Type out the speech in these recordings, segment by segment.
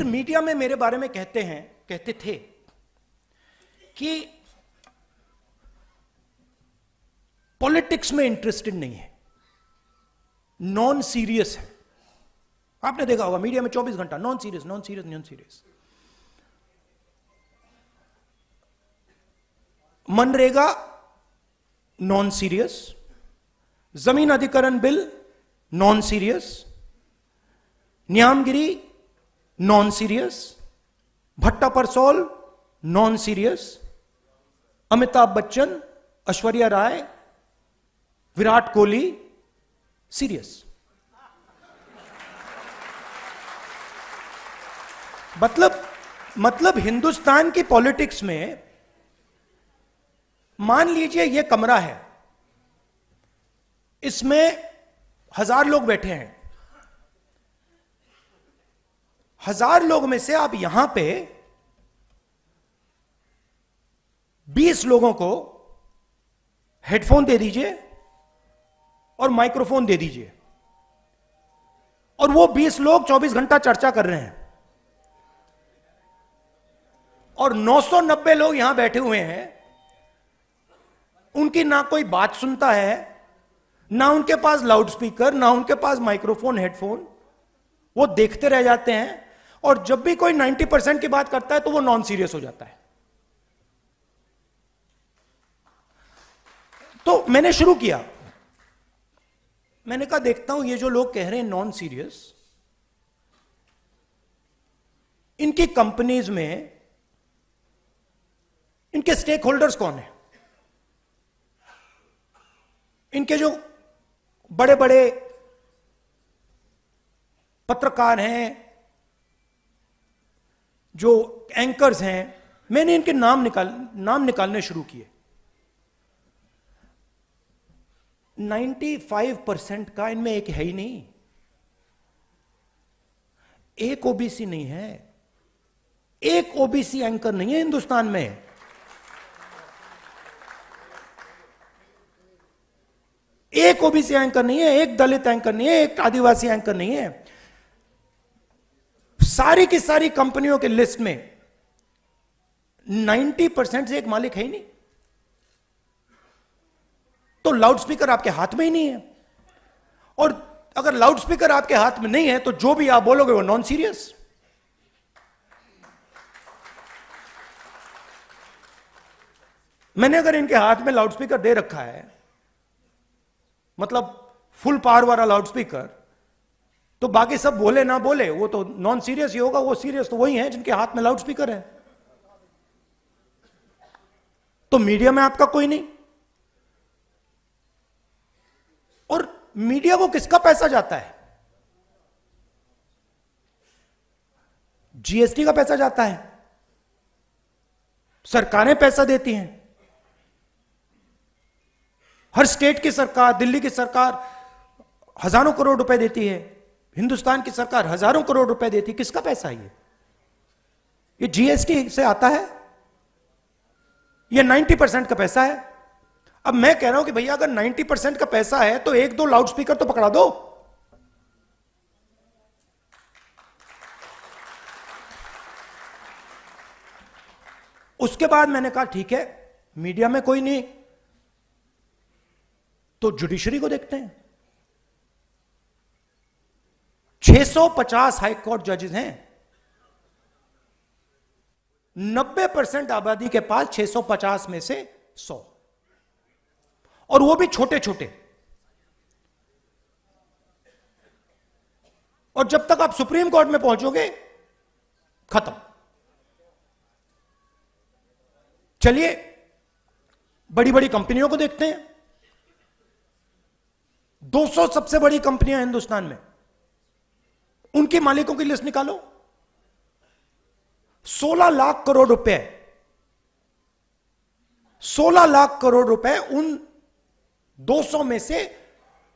फिर मीडिया में मेरे बारे में कहते थे कि पॉलिटिक्स में इंटरेस्टेड नहीं है, नॉन सीरियस है। आपने देखा होगा मीडिया में 24 घंटा non serious non serious non serious. मनरेगा नॉन सीरियस, जमीन अधिकरण bill non serious, Niyamgiri non serious, Bhatta Parsaul non serious, Amitabh Bachchan, Aishwarya Rai, Virat Kohli serious. मतलब हिंदुस्तान की पॉलिटिक्स में मान लीजिए यह कमरा है, इसमें 1000 लोग बैठे हैं। 1000 लोग में से आप यहां पे 20 लोगों को हेडफोन दे दीजिए और माइक्रोफोन दे दीजिए, और वो 20 लोग 24 घंटा चर्चा कर रहे हैं, और 990 लोग यहां बैठे हुए हैं। उनकी ना कोई बात सुनता है, ना उनके पास लाउड स्पीकर, ना उनके पास माइक्रोफोन हेडफोन, वो देखते रह जाते हैं। और जब भी कोई 90% की बात करता है तो वो नॉन सीरियस हो जाता है। तो मैंने शुरू किया, मैंने कहा देखता हूं ये जो लोग कह रहे हैं नॉन सीरियस, इनकी कंपनीज में इनके स्टेक होल्डर्स कौन है, इनके जो बड़े बड़े पत्रकार हैं, जो एंकर्स हैं। मैंने इनके नाम निकालने शुरू किए। 95% का इनमें एक है ही नहीं, एक ओबीसी नहीं है, एक ओबीसी एंकर नहीं है हिंदुस्तान में। एक ओबीसी एंकर नहीं है, एक दलित एंकर नहीं है, एक आदिवासी एंकर नहीं है। सारी की सारी कंपनियों के लिस्ट में 90% से एक मालिक है ही नहीं। तो लाउडस्पीकर आपके हाथ में ही नहीं है, और अगर लाउडस्पीकर आपके हाथ में नहीं है तो जो भी आप बोलोगे वो नॉन सीरियस। मैंने अगर इनके हाथ में लाउडस्पीकर दे रखा है, मतलब फुल पावर वाला लाउडस्पीकर, तो बाकी सब बोले ना बोले वो तो नॉन सीरियस ही होगा। वो सीरियस तो वही है जिनके हाथ में लाउडस्पीकर है। तो मीडिया में आपका कोई नहीं। और मीडिया को किसका पैसा जाता है? जीएसटी का पैसा जाता है, सरकारें पैसा देती हैं। हर स्टेट की सरकार, दिल्ली की सरकार हजारों करोड़ रुपए देती है, हिंदुस्तान की सरकार हजारों करोड़ रुपए देती है। किसका पैसा है ये जीएसटी से आता है, ये 90% का पैसा है। अब मैं कह रहा हूं कि भैया अगर 90% का पैसा है तो एक दो लाउडस्पीकर तो पकड़ा दो। उसके बाद मैंने कहा ठीक है, मीडिया में कोई नहीं तो जुडिशरी को देखते हैं। 650 हाई कोर्ट जजेस हैं, 90% आबादी के पास 650 में से 100, और वो भी छोटे छोटे। और जब तक आप सुप्रीम कोर्ट में पहुंचोगे खत्म। चलिए बड़ी बड़ी कंपनियों को देखते हैं। 200 सबसे बड़ी कंपनियां हिंदुस्तान में, उनके मालिकों की लिस्ट निकालो। 16 लाख करोड़ रुपए, 16 लाख करोड़ रुपए उन 200 में से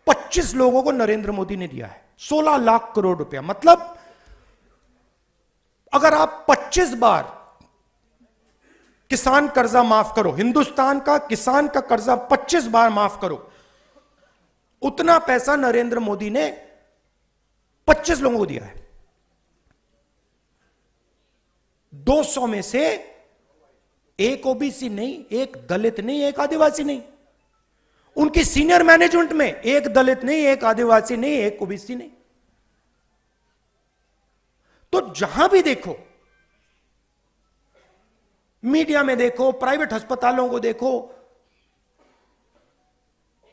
25 लोगों को नरेंद्र मोदी ने दिया है। 16 लाख करोड़ रुपया, मतलब अगर आप 25 बार किसान कर्जा माफ करो, हिंदुस्तान का किसान का कर्जा 25 बार माफ करो, उतना पैसा नरेंद्र मोदी ने 25 लोगों को दिया है। 200 में से एक ओबीसी नहीं, एक दलित नहीं, एक आदिवासी नहीं। उनकी सीनियर मैनेजमेंट में एक दलित नहीं, एक आदिवासी नहीं, एक ओबीसी नहीं। तो जहां भी देखो, मीडिया में देखो, प्राइवेट अस्पतालों को देखो,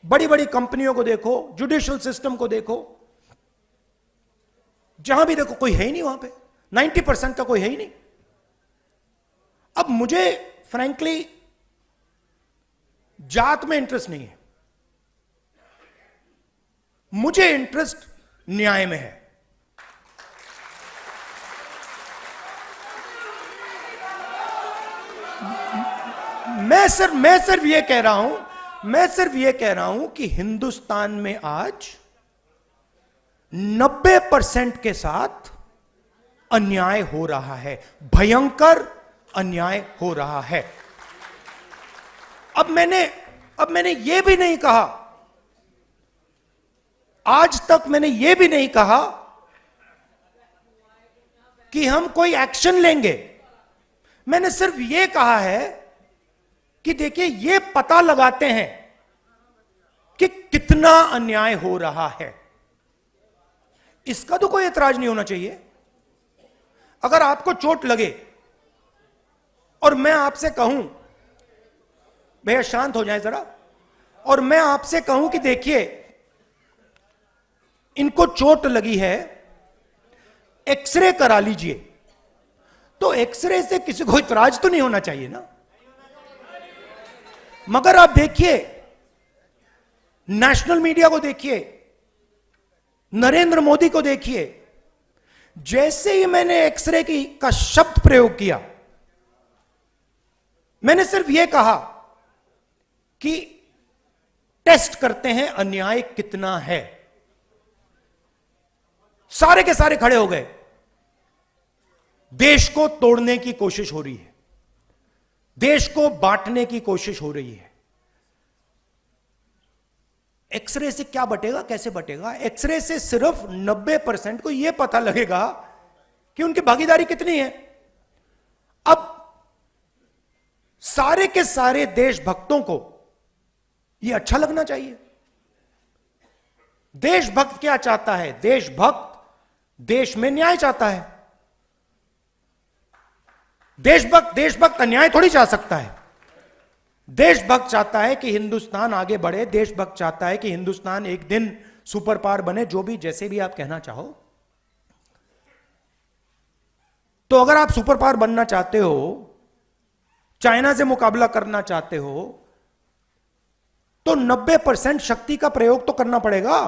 बड़ी बड़ी कंपनियों को देखो, जुडिशियल सिस्टम को देखो, जहां भी देखो कोई है ही नहीं वहां पे। 90% का कोई है ही नहीं। अब मुझे फ्रैंकली जात में इंटरेस्ट नहीं है, मुझे इंटरेस्ट न्याय में है। मैं सिर्फ ये कह रहा हूं कि हिंदुस्तान में आज 90% के साथ अन्याय हो रहा है, भयंकर अन्याय हो रहा है। अब मैंने यह भी नहीं कहा, आज तक मैंने यह भी नहीं कहा कि हम कोई एक्शन लेंगे। मैंने सिर्फ यह कहा है कि देखिए, यह पता लगाते हैं कि कितना अन्याय हो रहा है। इसका तो कोई एतराज नहीं होना चाहिए। अगर आपको चोट लगे और मैं आपसे कहूं, भैया शांत हो जाए जरा, और मैं आपसे कहूं कि देखिए इनको चोट लगी है, एक्सरे करा लीजिए, तो एक्सरे से किसी को इतराज तो नहीं होना चाहिए ना। मगर आप देखिए, नेशनल मीडिया को देखिए, नरेंद्र मोदी को देखिए, जैसे ही मैंने एक्सरे का शब्द प्रयोग किया, मैंने सिर्फ यह कहा कि टेस्ट करते हैं अन्याय कितना है, सारे के सारे खड़े हो गए। देश को तोड़ने की कोशिश हो रही है, देश को बांटने की कोशिश हो रही है। एक्सरे से क्या बटेगा, कैसे बटेगा? एक्सरे से सिर्फ 90% को यह पता लगेगा कि उनकी भागीदारी कितनी है। अब सारे के सारे देशभक्तों को यह अच्छा लगना चाहिए। देशभक्त क्या चाहता है? देशभक्त देश में न्याय चाहता है। देशभक्त अन्याय थोड़ी चाह सकता है। देशभक्त चाहता है कि हिंदुस्तान आगे बढ़े, देशभक्त चाहता है कि हिंदुस्तान एक दिन सुपर पावर बने, जो भी जैसे भी आप कहना चाहो। तो अगर आप सुपर पावर बनना चाहते हो, चाइना से मुकाबला करना चाहते हो, तो 90% शक्ति का प्रयोग तो करना पड़ेगा।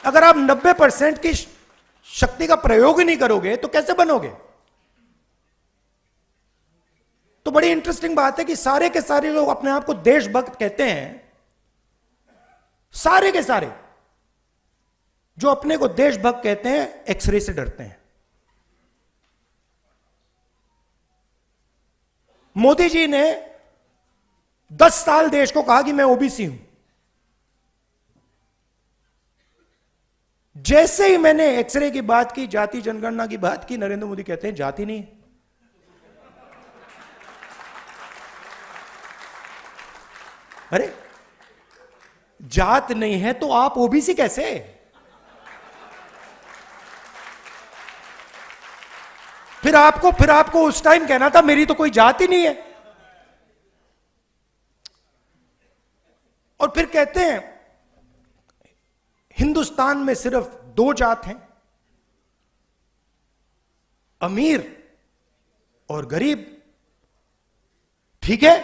अगर आप 90% की शक्ति का प्रयोग ही नहीं करोगे तो कैसे बनोगे? तो बड़ी इंटरेस्टिंग बात है कि सारे के सारे लोग अपने आप को देशभक्त कहते हैं, सारे के सारे जो अपने को देशभक्त कहते हैं, एक्सरे से डरते हैं। मोदी जी ने 10 साल देश को कहा कि मैं ओबीसी हूं। जैसे ही मैंने एक्सरे की बात की, जाति जनगणना की बात की, नरेंद्र मोदी कहते हैं जाति नहीं। अरे जात नहीं है तो आप ओबीसी कैसे? फिर आपको उस टाइम कहना था मेरी तो कोई जात ही नहीं है। और फिर कहते हैं हिंदुस्तान में सिर्फ 2 जात हैं, अमीर और गरीब। ठीक है,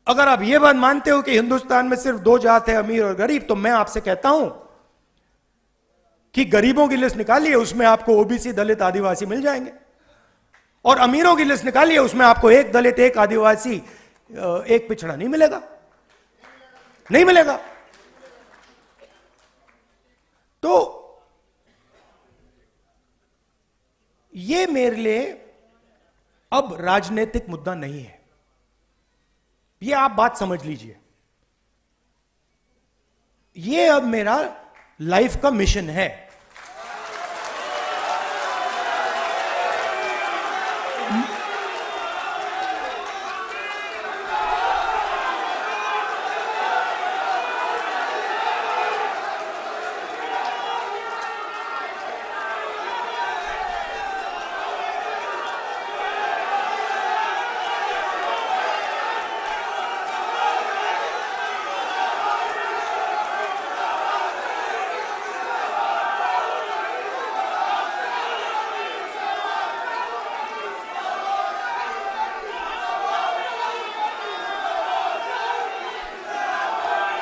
अगर आप यह बात मानते हो कि हिंदुस्तान में सिर्फ 2 जात है, अमीर और गरीब, तो मैं आपसे कहता हूं कि गरीबों की लिस्ट निकालिए, उसमें आपको ओबीसी, दलित, आदिवासी मिल जाएंगे। और अमीरों की लिस्ट निकालिए, उसमें आपको एक दलित, एक आदिवासी, एक पिछड़ा नहीं मिलेगा, नहीं मिलेगा। तो यह मेरे लिए अब राजनीतिक मुद्दा नहीं है, यह आप बात समझ लीजिए। यह अब मेरा लाइफ का मिशन है।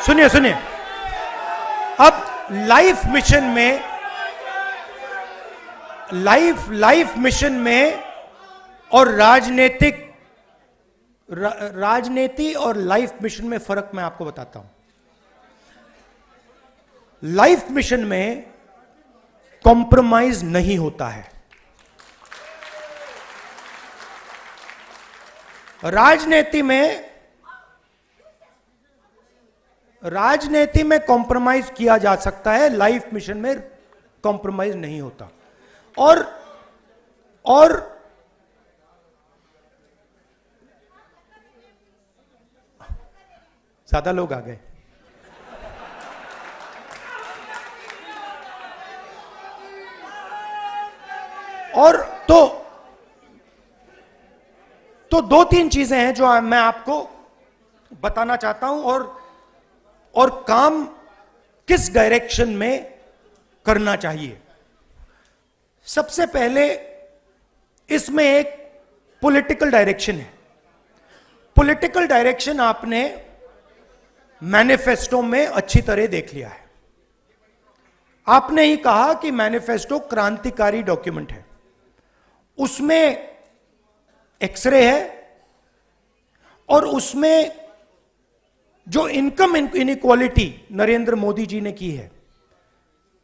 सुनिए सुनिए, अब लाइफ मिशन में और राजनीति और लाइफ मिशन में फर्क मैं आपको बताता हूं। लाइफ मिशन में कॉम्प्रोमाइज नहीं होता है। राजनीति में कॉम्प्रोमाइज किया जा सकता है, लाइफ मिशन में कॉम्प्रोमाइज नहीं होता। और ज्यादा लोग आ गए। और तो दो तीन चीजें हैं जो मैं आपको बताना चाहता हूं, और काम किस डायरेक्शन में करना चाहिए। सबसे पहले इसमें एक पॉलिटिकल डायरेक्शन है। पॉलिटिकल डायरेक्शन आपने मैनिफेस्टो में अच्छी तरह देख लिया है। आपने ही कहा कि मैनिफेस्टो क्रांतिकारी डॉक्यूमेंट है, उसमें एक्सरे है, और उसमें जो इनकम इनइक्वालिटी नरेंद्र मोदी जी ने की है,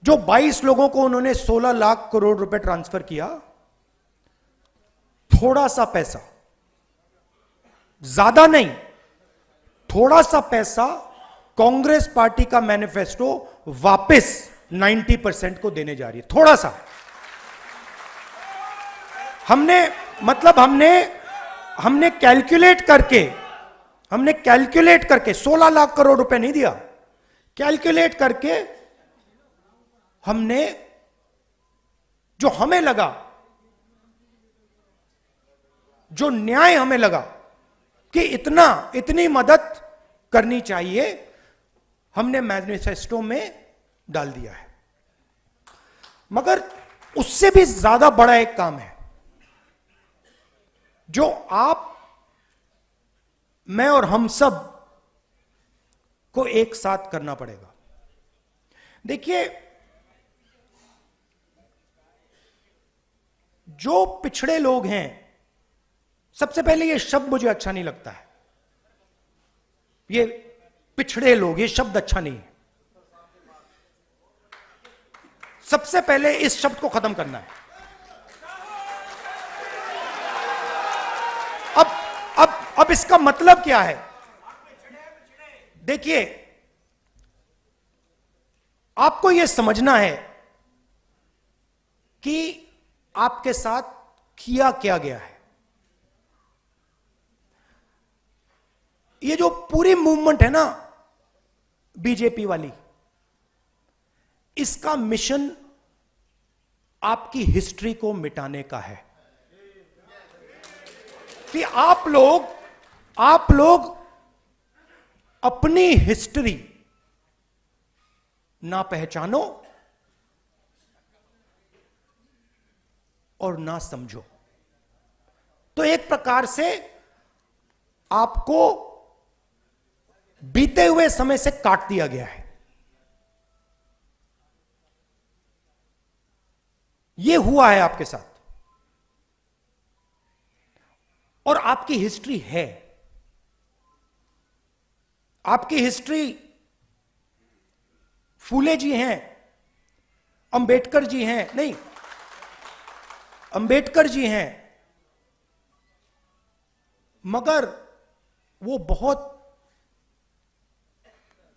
जो 22 लोगों को उन्होंने 16 लाख करोड़ रुपए ट्रांसफर किया, थोड़ा सा पैसा, ज्यादा नहीं, थोड़ा सा पैसा कांग्रेस पार्टी का मैनिफेस्टो वापस 90% को देने जा रही है। थोड़ा सा हमने कैलकुलेट करके 16 लाख करोड़ रुपए नहीं दिया, कैलकुलेट करके हमने जो हमें लगा, जो न्याय हमें लगा कि इतनी मदद करनी चाहिए, हमने मैनिफेस्टो में डाल दिया है। मगर उससे भी ज्यादा बड़ा एक काम है जो आप, मैं और हम सब को एक साथ करना पड़ेगा। देखिए, जो पिछड़े लोग हैं, सबसे पहले ये शब्द मुझे अच्छा नहीं लगता है, ये पिछड़े लोग, ये शब्द अच्छा नहीं है। सबसे पहले इस शब्द को खत्म करना है। अब इसका मतलब क्या है? देखिए, आपको यह समझना है कि आपके साथ किया क्या गया है। ये जो पूरी मूवमेंट है ना बीजेपी वाली, इसका मिशन आपकी हिस्ट्री को मिटाने का है कि आप लोग अपनी हिस्ट्री ना पहचानो और ना समझो। तो एक प्रकार से आपको बीते हुए समय से काट दिया गया है। यह हुआ है आपके साथ, और आपकी हिस्ट्री है। आपकी हिस्ट्री फूले जी हैं, अंबेडकर जी हैं, नहीं, अंबेडकर जी हैं, मगर वो बहुत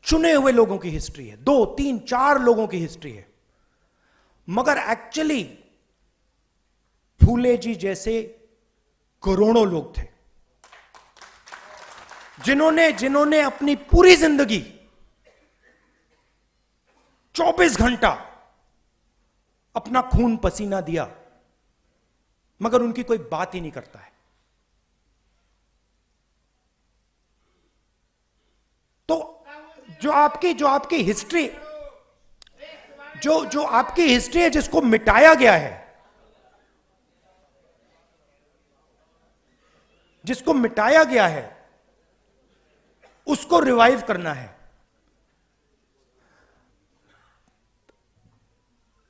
चुने हुए लोगों की हिस्ट्री है, 2, 3, 4 लोगों की हिस्ट्री है। मगर एक्चुअली फूले जी जैसे करोड़ों लोग थे जिन्होंने अपनी पूरी जिंदगी 24 घंटा अपना खून पसीना दिया, मगर उनकी कोई बात ही नहीं करता है। तो जो आपकी हिस्ट्री जो आपकी हिस्ट्री है, जिसको मिटाया गया है, उसको रिवाइव करना है।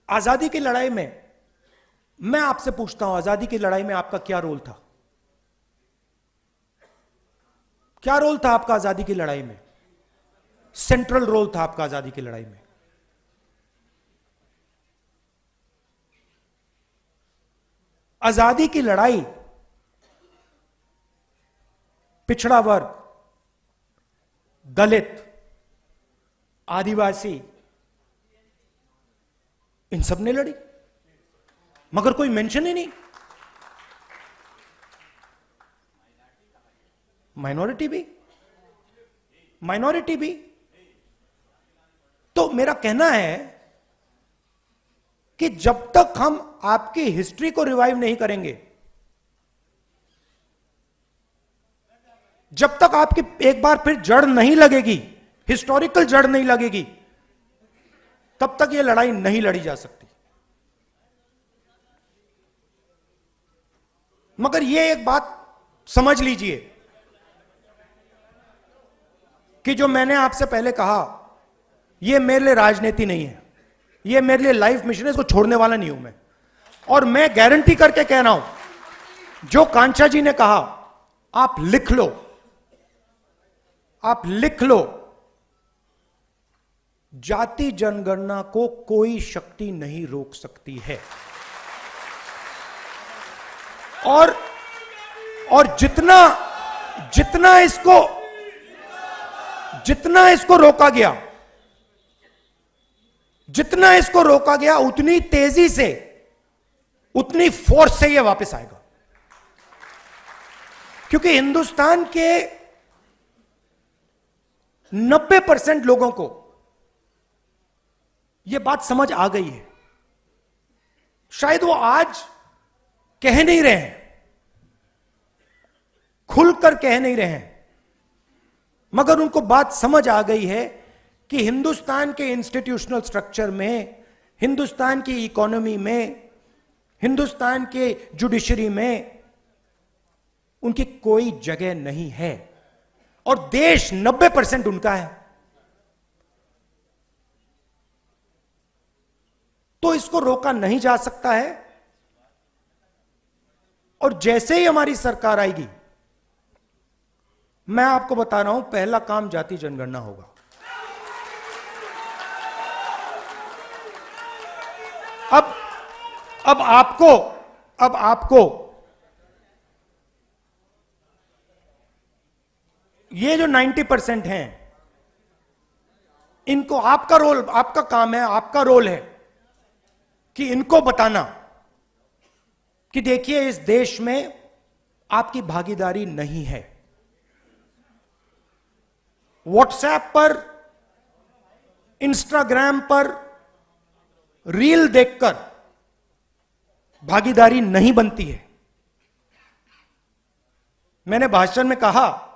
आजादी की लड़ाई में मैं आपसे पूछता हूं, आजादी की लड़ाई में आपका क्या रोल था? क्या रोल था आपका आजादी की लड़ाई में? सेंट्रल रोल था आपका आजादी की लड़ाई में। आजादी की लड़ाई पिछड़ा वर्ग, दलित, आदिवासी, इन सब ने लड़ी, मगर कोई मेंशन ही नहीं। माइनॉरिटी भी। तो मेरा कहना है कि जब तक हम आपकी हिस्ट्री को रिवाइव नहीं करेंगे, जब तक आपकी एक बार फिर जड़ नहीं लगेगी, हिस्टोरिकल जड़ नहीं लगेगी, तब तक यह लड़ाई नहीं लड़ी जा सकती। मगर यह एक बात समझ लीजिए कि जो मैंने आपसे पहले कहा, यह मेरे लिए राजनीति नहीं है, यह मेरे लिए लाइफ मिशन है, इसको छोड़ने वाला नहीं हूं मैं। और मैं गारंटी करके कह रहा हूं, जो कांचा जी ने कहा, आप लिख लो, आप लिख लो, जाति जनगणना को कोई शक्ति नहीं रोक सकती है। और जितना इसको रोका गया, उतनी तेजी से, उतनी फोर्स से यह वापस आएगा। क्योंकि हिंदुस्तान के 90% लोगों को यह बात समझ आ गई है। शायद वो आज कह नहीं रहे हैं, खुलकर कह नहीं रहे हैं, मगर उनको बात समझ आ गई है कि हिंदुस्तान के इंस्टीट्यूशनल स्ट्रक्चर में, हिंदुस्तान की इकोनॉमी में, हिंदुस्तान के जुडिशरी में उनकी कोई जगह नहीं है। और देश 90% उनका है। तो इसको रोका नहीं जा सकता है। और जैसे ही हमारी सरकार आएगी, मैं आपको बता रहा हूं, पहला काम जाति जनगणना होगा। अब आपको ये जो 90% हैं, इनको आपका रोल, आपका काम है, आपका रोल है कि इनको बताना कि देखिए इस देश में आपकी भागीदारी नहीं है। व्हाट्सएप पर, इंस्टाग्राम पर रील देखकर भागीदारी नहीं बनती है। मैंने भाषण में कहा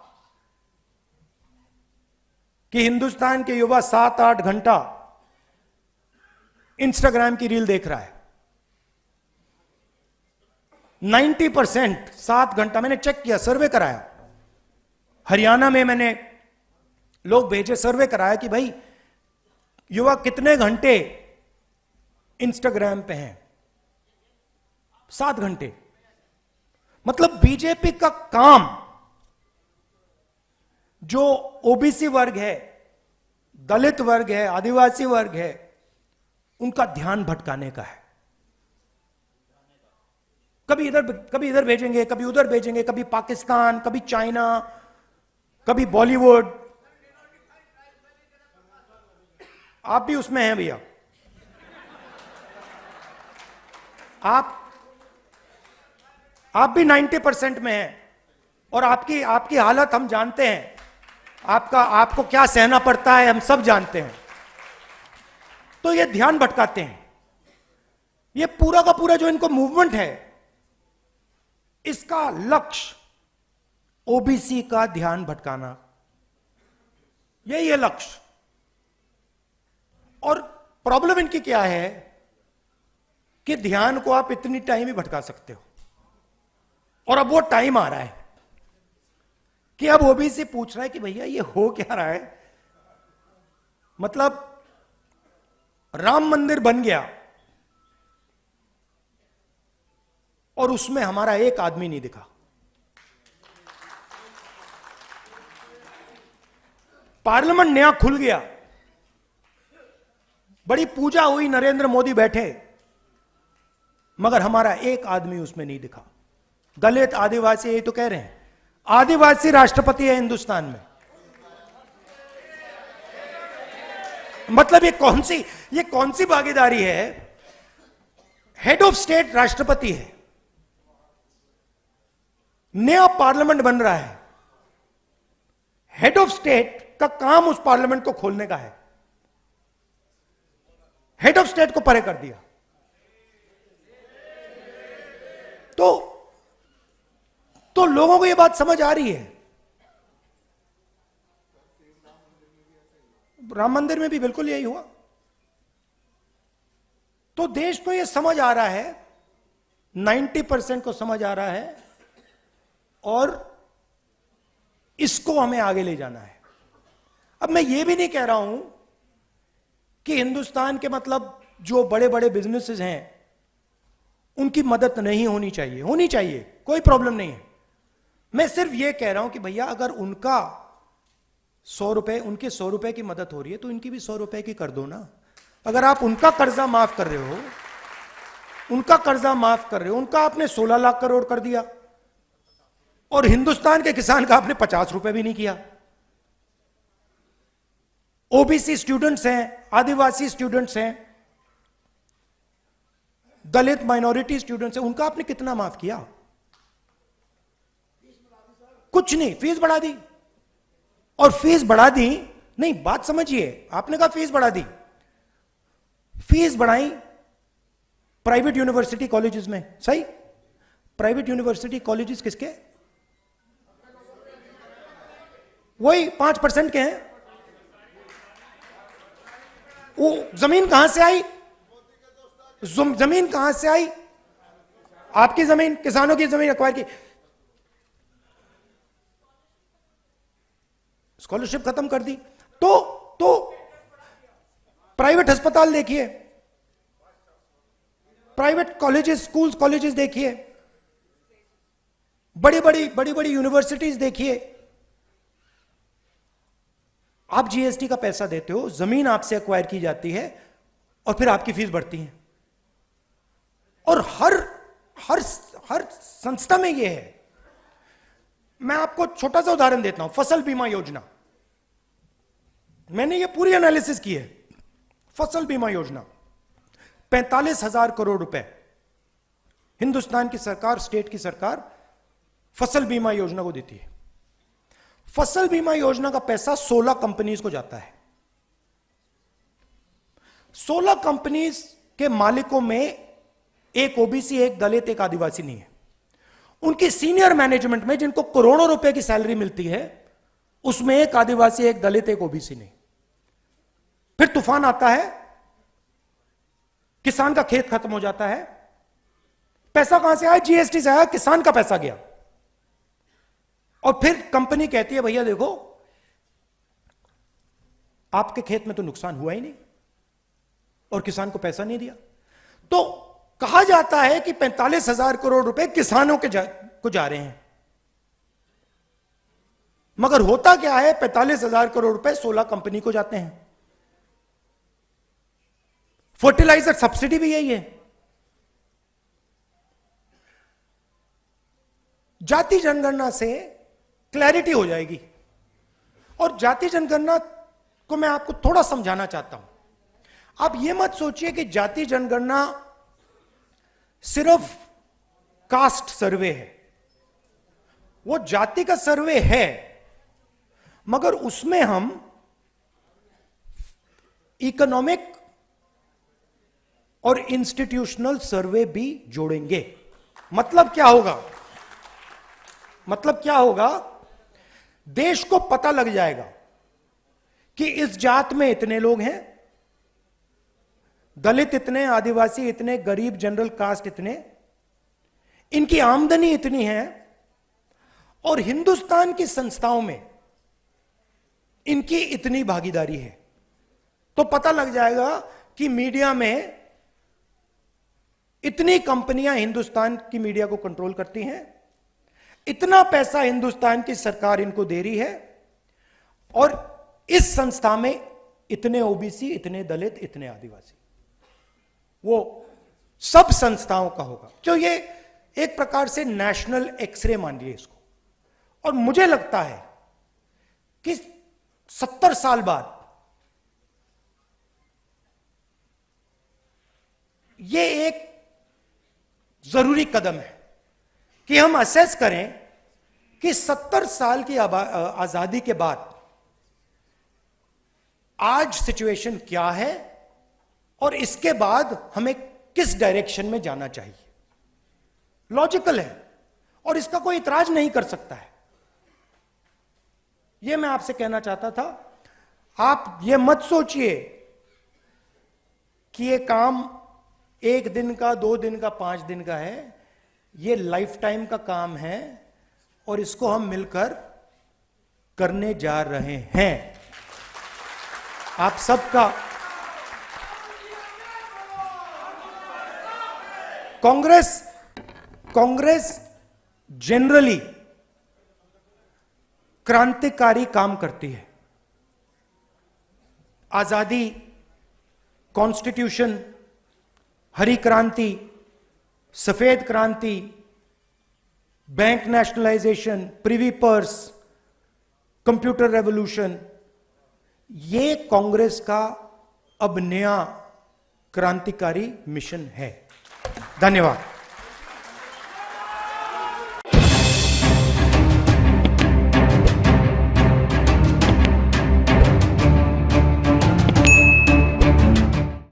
कि हिंदुस्तान के युवा 7-8 घंटा इंस्टाग्राम की रील देख रहा है। 90% 7 घंटा, मैंने चेक किया, सर्वे कराया। हरियाणा में मैंने लोग भेजे, सर्वे कराया कि भाई युवा कितने घंटे इंस्टाग्राम पे हैं। 7 घंटे। मतलब बीजेपी का काम जो ओबीसी वर्ग है, दलित वर्ग है, आदिवासी वर्ग है, उनका ध्यान भटकाने का है। कभी इधर भेजेंगे, कभी उधर भेजेंगे, कभी पाकिस्तान, कभी चाइना, कभी बॉलीवुड। आप भी उसमें हैं भैया। आप भी 90% में हैं। और आपकी हालत हम जानते हैं। आपको क्या सहना पड़ता है, हम सब जानते हैं। तो ये ध्यान भटकाते हैं। ये पूरा का पूरा जो इनको मूवमेंट है, इसका लक्ष्य ओबीसी का ध्यान भटकाना, यही है लक्ष्य। और प्रॉब्लम इनकी क्या है कि ध्यान को आप इतनी टाइम ही भटका सकते हो। और अब वो टाइम आ रहा है कि अब ओबीसी पूछ रहा है कि भैया ये हो क्या रहा है। मतलब राम मंदिर बन गया, और उसमें हमारा एक आदमी नहीं दिखा। पार्लियामेंट नया खुल गया, बड़ी पूजा हुई, नरेंद्र मोदी बैठे, मगर हमारा एक आदमी उसमें नहीं दिखा। दलित आदिवासी, यही तो कह रहे हैं, आदिवासी राष्ट्रपति है हिंदुस्तान में। मतलब ये कौन सी भागीदारी है? हेड ऑफ स्टेट राष्ट्रपति है, नया पार्लियामेंट बन रहा है, हेड ऑफ स्टेट का काम उस पार्लियामेंट को खोलने का है, हेड ऑफ स्टेट को परे कर दिया। तो लोगों को यह बात समझ आ रही है। राम मंदिर में भी बिल्कुल यही हुआ। तो देश को यह समझ आ रहा है, 90% को समझ आ रहा है, और इसको हमें आगे ले जाना है। अब मैं ये भी नहीं कह रहा हूं कि हिंदुस्तान के मतलब जो बड़े बड़े बिजनेसेस हैं उनकी मदद नहीं होनी चाहिए, होनी चाहिए, कोई प्रॉब्लम नहीं है। मैं सिर्फ ये कह रहा हूं कि भैया अगर उनका 100 रुपए, उनके 100 रुपए की मदद हो रही है तो इनकी भी 100 रुपए की कर दो ना। अगर आप उनका कर्जा माफ कर रहे हो, उनका आपने 16 लाख करोड़ कर दिया और हिंदुस्तान के किसान का आपने 50 रुपए भी नहीं किया। ओबीसी स्टूडेंट्स हैं, आदिवासी स्टूडेंट्स हैं, दलित माइनॉरिटी स्टूडेंट्स हैं, उनका आपने कितना माफ किया? कुछ नहीं, फीस बढ़ा दी। और फीस बढ़ा दी नहीं, बात समझिए, आपने कहा फीस बढ़ा दी, फीस बढ़ाई प्राइवेट यूनिवर्सिटी कॉलेजेस में, सही? प्राइवेट यूनिवर्सिटी कॉलेजेस किसके? वही 5% के हैं। वो जमीन कहां से आई? जमीन कहां से आई? आपकी जमीन, किसानों की जमीन अक्वायर की। स्कॉलरशिप खत्म कर दी। तो प्राइवेट अस्पताल देखिए, प्राइवेट कॉलेजेस, स्कूल्स, कॉलेजेस देखिए, बड़ी बड़ी यूनिवर्सिटीज देखिए। आप जीएसटी का पैसा देते हो, जमीन आपसे एक्वायर की जाती है और फिर आपकी फीस बढ़ती है। और हर संस्था में यह है। मैं आपको छोटा सा उदाहरण देता हूं, फसल बीमा योजना। मैंने ये पूरी एनालिसिस की है। फसल बीमा योजना 45,000 करोड़ रुपए हिंदुस्तान की सरकार, स्टेट की सरकार फसल बीमा योजना को देती है। फसल बीमा योजना का पैसा 16 कंपनीज को जाता है। 16 कंपनीज के मालिकों में एक ओबीसी, एक दलित, एक आदिवासी नहीं है। उनकी सीनियर मैनेजमेंट में जिनको करोड़ों रुपए की सैलरी मिलती है, उसमें एक आदिवासी, एक दलित, एक ओबीसी नहीं। फिर तूफान आता है, किसान का खेत खत्म हो जाता है। पैसा कहां से आया? जीएसटी से आया, किसान का पैसा गया। और फिर कंपनी कहती है भैया देखो, आपके खेत में तो नुकसान हुआ ही नहीं और किसान को पैसा नहीं दिया। तो कहा जाता है कि 45,000 करोड़ रुपए किसानों को जा रहे हैं, मगर होता क्या है? 45,000 करोड़ रुपए 16 कंपनी को जाते हैं। फर्टिलाइजर सब्सिडी भी यही है। जाति जनगणना से क्लैरिटी हो जाएगी। और जाति जनगणना को मैं आपको थोड़ा समझाना चाहता हूं। आप यह मत सोचिए कि जाति जनगणना सिर्फ कास्ट सर्वे है। वो जाति का सर्वे है, मगर उसमें हम इकोनॉमिक और इंस्टीट्यूशनल सर्वे भी जोड़ेंगे। मतलब क्या होगा? देश को पता लग जाएगा कि इस जात में इतने लोग हैं, दलित इतने, आदिवासी इतने, गरीब जनरल कास्ट इतने, इनकी आमदनी इतनी है और हिंदुस्तान की संस्थाओं में इनकी इतनी भागीदारी है। तो पता लग जाएगा कि मीडिया में इतनी कंपनियां हिंदुस्तान की मीडिया को कंट्रोल करती हैं, इतना पैसा हिंदुस्तान की सरकार इनको दे रही है, और इस संस्था में इतने ओबीसी, इतने दलित, इतने आदिवासी, वो सब संस्थाओं का होगा। जो ये एक प्रकार से नेशनल एक्सरे मानिए इसको। और मुझे लगता है कि 70 साल बाद ये एक जरूरी कदम है कि हम असेस करें कि 70 साल की आजादी के बाद आज सिचुएशन क्या है और इसके बाद हमें किस डायरेक्शन में जाना चाहिए। लॉजिकल है और इसका कोई इतराज नहीं कर सकता है। यह मैं आपसे कहना चाहता था। आप यह मत सोचिए कि यह काम 1 दिन का, 2 दिन का, 5 दिन का है। यह लाइफ टाइम का काम है और इसको हम मिलकर करने जा रहे हैं। आप सबका कांग्रेस जनरली क्रांतिकारी काम करती है। आजादी, कॉन्स्टिट्यूशन, हरी क्रांति, सफेद क्रांति, bank nationalisation, privy purse, computer revolution, ये कांग्रेस का अब नया क्रांतिकारी मिशन है। धन्यवाद।